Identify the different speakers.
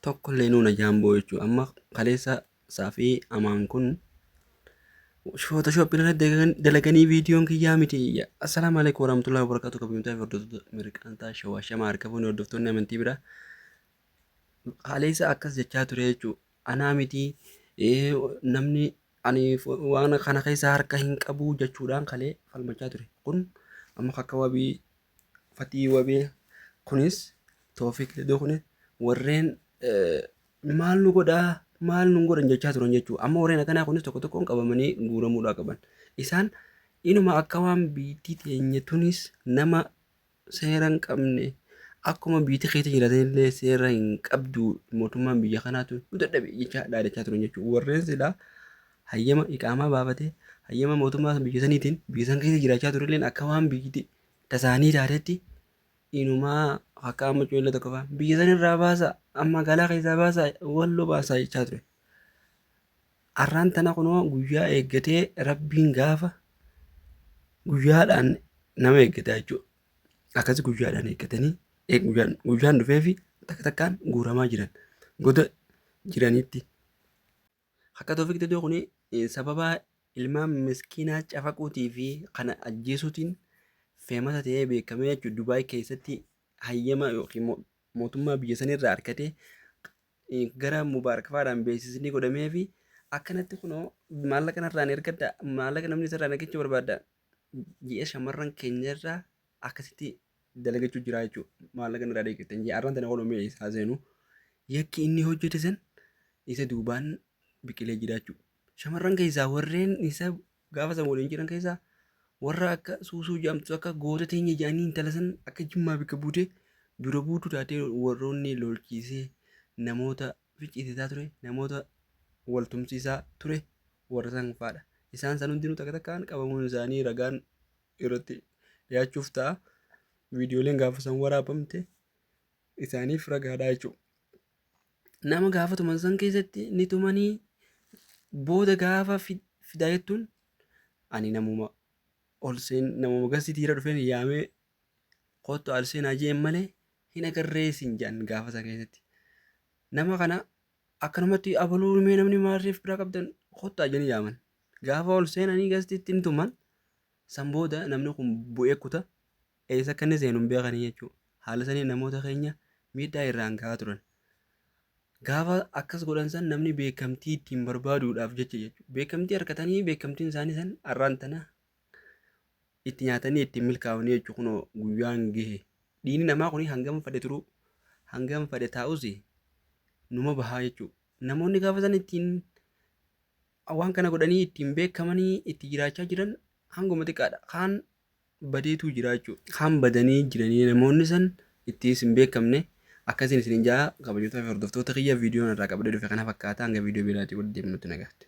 Speaker 1: tokkollee nuuna jaamboo jechuudha. Amma kaleessa saafii amaan kun Photoshop irratti dalaganii viidiyoon kiyyaa miti. Assalaamu alaikum warahmatullahi wabarakatuh. Kabajamtoota fi hordoftoota mirqaantaa shawaa shamaa harkafuun hordoftoonni amantii biraa. Kaleessa akkas jechaa ture jechuudha. Anaa miti namni ani waan kana keessa harka hin qabu jechuudhaan kalee falmachaa ture. Kun amma akka wabii fatii wabii kunis Toofiq Ledoo kunis warreen maal nu godhaa maal nu godhan jechaa turan jechuudha. Amma warreen akkanaa kunis tokko tokkoon qabamanii guuramuudhaa qaban. Isaan inuma akka waan biitti teenye tunis nama seera hin qabne akkuma biitti keessa jiraatellee seera hin qabdu mootummaan biyya kanaatu nu dadhabe jechaa dhaadachaa turan jechuudha. Warreen silaa hayyama iqaamaa baafatee hayyama mootummaa biyya saniitiin biyya san keessa jiraachaa turelleen akka waan biyyatti tasaanii taatetti inumaa akka amma cuulla tokko fa'aa biyya sanirraa baasa amma magaalaa keessaa baasa walloo baasaa jechaa ture. Har'aan tana kunoo guyyaa eeggatee rabbiin gaafa guyyaadhaan nama eeggataa jechuudha. Akkasii guyyaadhaan eeggatanii guyyaan dhufee fi takka takkaan guuramaa jiran goda jiranitti. Akka Toofiq Ledoo kun sababa ilmaan miskiinaa cafaquutii fi kana ajjeesuutiin feemasa ta'ee beekamee jechuudha. Dubaay keessatti hayyama yookiin mootummaa biyya sanirraa harkatee gara Mubaarakafaadhaan beeksisni godhamee fi akkanatti kunoo maallaqa narraan ergadda maallaqa namni isarraan argachuu barbaadda ji'a shamarran keenyarraa akkasitti dalagachuu jira jechuudha. Maallaqa narraa deeggartan ji'a har'aan tana oolumee isaa seenu yakki inni hojjete san isa duubaan biqilee jira jechuudha. Shamarran keessaa warreen isa gaafa san waliin jiran keessaa warra akka suusuu jedhamtu akka goota teenya jedhanii intala san akka jimmaa bika buutee dura buutu taatee warroonni lolchiisee namoota ficcisiisaa ture namoota waltumsiisaa ture warra san fa'aadha. Isaan san hundinuu takka takkaan qabamuun isaanii ragaan irratti dhiyaachuuf ta'a. Viidiyooleen gaafa san waraabamte isaaniif ragaadha jechuudha. Nama gaafatuman san keessatti ni tumanii booda gaafa fidaa jettuun ani namuma olseen namuma gasitiira dhufeen yaamee kottu alseenaa jeen malee hin agarreesin jedhan gaafa san keessatti. Nama kana akkanumatti abaluu mee namni maaliif biraa qabdan kottaa jedhanii yaaman. Gaafa ol seenanii gasititti hin tuman san booda namni kun bu'ee kuta eessa akka inni seenu hin beekanii jechuudha. Haala sanii namoota keenya miidhaa irraan gahaa turan. Gaafa akkas godhan san namni beekamtii ittiin barbaaduudhaaf jecha jechuudha. Beekamtii harkatanii beekamtiin isaanii san har'aan tana itti nyaatanii ittiin milkaa'anii jechuudha. Kunoo guyyaan gahe dhiigni namaa kun hangam fedhe turuu hangam fedhe taa'us numa bahaa jechuudha. Namoonni gaafa san ittiin waan kana godhanii ittiin beekamanii itti jiraachaa jiran hanguma xiqqaadha. Kaan badeetu jira jechuudha. Kaan badanii jiranii namoonni san ittiis hin beekamne. Akkasiin isin jaa kabajamtoota fi hordoftoota kiyya viidiyoon irraa qabadee dhufe kana fakkaata hanga viidiyoo biraatii walitti deemnutti nagaatti.